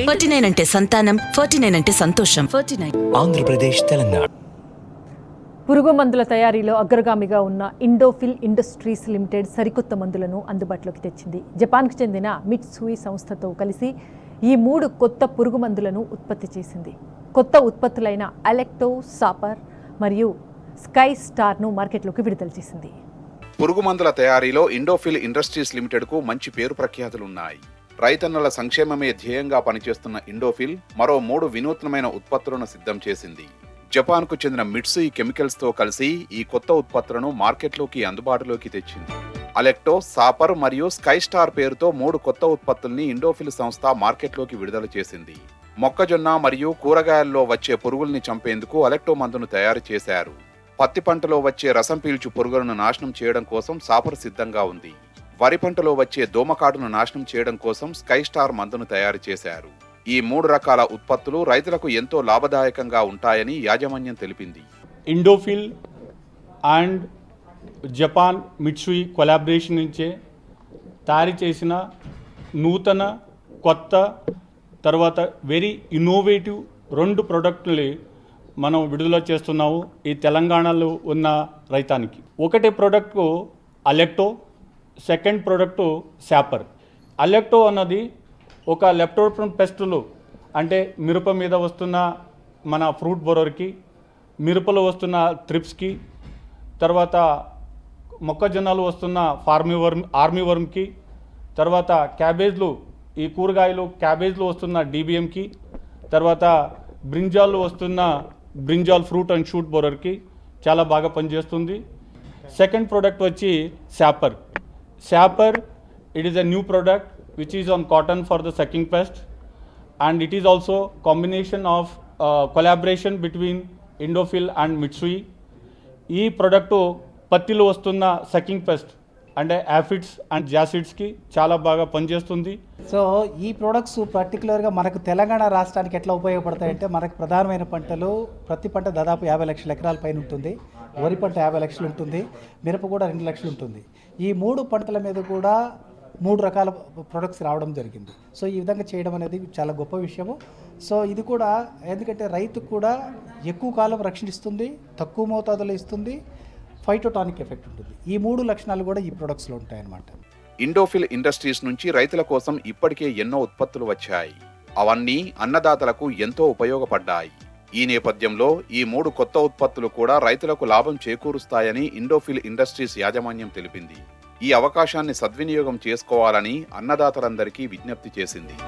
49 అంటే సంతానం, 49 అంటే సంతోషం. 49 ఆంధ్రప్రదేశ్, తెలంగాణ. పురుగు మందుల తయారీలో అగ్రగామిగా ఉన్న ఇండోఫిల్ ఇండస్ట్రీస్ లిమిటెడ్ సరికొత్త మందులను అందుబాటులోకి తెచ్చింది. జపాన్కు చెందిన మిట్సుయి సంస్థతో కలిసి ఈ 3 కొత్త పురుగు మందులను ఉత్పత్తి చేసింది. కొత్త ఉత్పత్తులైన అలెక్టో, సాపర్ మరియు స్కై స్టార్ను మార్కెట్లోకి విడుదల చేసింది. పురుగు మందుల తయారీలో ఇండోఫిల్ ఇండస్ట్రీస్ లిమిటెడ్కు మంచి పేరు ప్రఖ్యాతులున్నాయి. రైతన్నల సంక్షేమమే ధ్యేయంగా పనిచేస్తున్న ఇండోఫిల్ మరో 3 వినూత్నమైన ఉత్పత్తులను సిద్ధం చేసింది. జపాన్కు చెందిన మిట్సుయి కెమికల్స్తో కలిసి ఈ కొత్త ఉత్పత్తులను మార్కెట్లోకి అందుబాటులోకి తెచ్చింది. అలెక్టో, సాపర్ మరియు స్కై స్టార్ పేరుతో 3 కొత్త ఉత్పత్తుల్ని ఇండోఫిల్ సంస్థ మార్కెట్లోకి విడుదల చేసింది. మొక్కజొన్న మరియు కూరగాయల్లో వచ్చే పురుగుల్ని చంపేందుకు అలెక్టో మందును తయారు చేశారు. పత్తి పంటలో వచ్చే రసం పీల్చు పురుగులను నాశనం చేయడం కోసం సాపర్ సిద్ధంగా ఉంది. వరి పంటలో వచ్చే దోమకాటును నాశనం చేయడం కోసం స్కై స్టార్ మందును తయారు చేశారు. ఈ 3 రకాల ఉత్పత్తులు రైతులకు ఎంతో లాభదాయకంగా ఉంటాయని యాజమాన్యం తెలిపింది. ఇండోఫిల్ అండ్ జపాన్ మిట్సుయి కొలాబరేషన్ నుంచే తయారు చేసిన నూతన కొత్త తర్వాత వెరీ ఇన్నోవేటివ్ 2 ప్రోడక్ట్ని మనం విడుదల చేస్తున్నాము ఈ తెలంగాణలో ఉన్న రైతానికి. ఒకటి ప్రోడక్ట్ అలెక్టో, సెకండ్ ప్రోడక్ట్ సాపర్. అలెక్టో అన్నది ఒక లెప్టోస్పిరా పెస్టులు అంటే మిరప మీద వస్తున్న మన ఫ్రూట్ బొరర్కి, మిరపలో వస్తున్న త్రిప్స్కి, తర్వాత మొక్కజొన్నలు వస్తున్న ఆర్మీ వర్మ్కి, తర్వాత క్యాబేజ్లు ఈ కూరగాయలు క్యాబేజ్లు వస్తున్న డీబీఎంకి, తర్వాత బ్రింజాలు వస్తున్న బ్రింజాల్ ఫ్రూట్ అండ్ షూట్ బొరర్కి చాలా బాగా పనిచేస్తుంది. సెకండ్ ప్రోడక్ట్ వచ్చి సాపర్. It is a new product which is on cotton for the sucking pest, and it is also combination of collaboration between Indophil and Mitsui. ఈ product పత్తిలో వస్తున్న sucking pest అంటే aphids and జాసిడ్స్కి చాలా బాగా పనిచేస్తుంది. So ఈ products పర్టికులర్గా మనకు తెలంగాణ రాష్ట్రానికి ఎట్లా ఉపయోగపడతాయంటే, మనకు ప్రధానమైన పంటలు ప్రతి పంట దాదాపు 50 లక్షల ఎకరాల పైన ఉంటుంది. వరి పంట 50 లక్షలు ఉంటుంది, మిరప కూడా 2 లక్షలు ఉంటుంది. ఈ 3 పంటల మీద కూడా 3 రకాల ప్రొడక్ట్స్ రావడం జరిగింది. సో ఈ విధంగా చేయడం అనేది చాలా గొప్ప విషయము. సో ఇది కూడా ఎందుకంటే రైతుకు కూడా ఎక్కువ కాలం రక్షణిస్తుంది, తక్కువ మోతాదులో ఇస్తుంది, ఫైటోటానిక్ ఎఫెక్ట్ ఉంటుంది. ఈ 3 లక్షణాలు కూడా ఈ ప్రొడక్ట్స్లో ఉంటాయన్నమాట. ఇండోఫిల్ ఇండస్ట్రీస్ నుంచి రైతుల కోసం ఇప్పటికే ఎన్నో ఉత్పత్తులు వచ్చాయి. అవన్నీ అన్నదాతలకు ఎంతో ఉపయోగపడ్డాయి. ఈ నేపథ్యంలో ఈ 3 కొత్త ఉత్పత్తులు కూడా రైతులకు లాభం చేకూరుస్తాయని ఇండోఫిల్ ఇండస్ట్రీస్ యాజమాన్యం తెలిపింది. ఈ అవకాశాన్ని సద్వినియోగం చేసుకోవాలని అన్నదాతలందరికీ విజ్ఞప్తి చేసింది.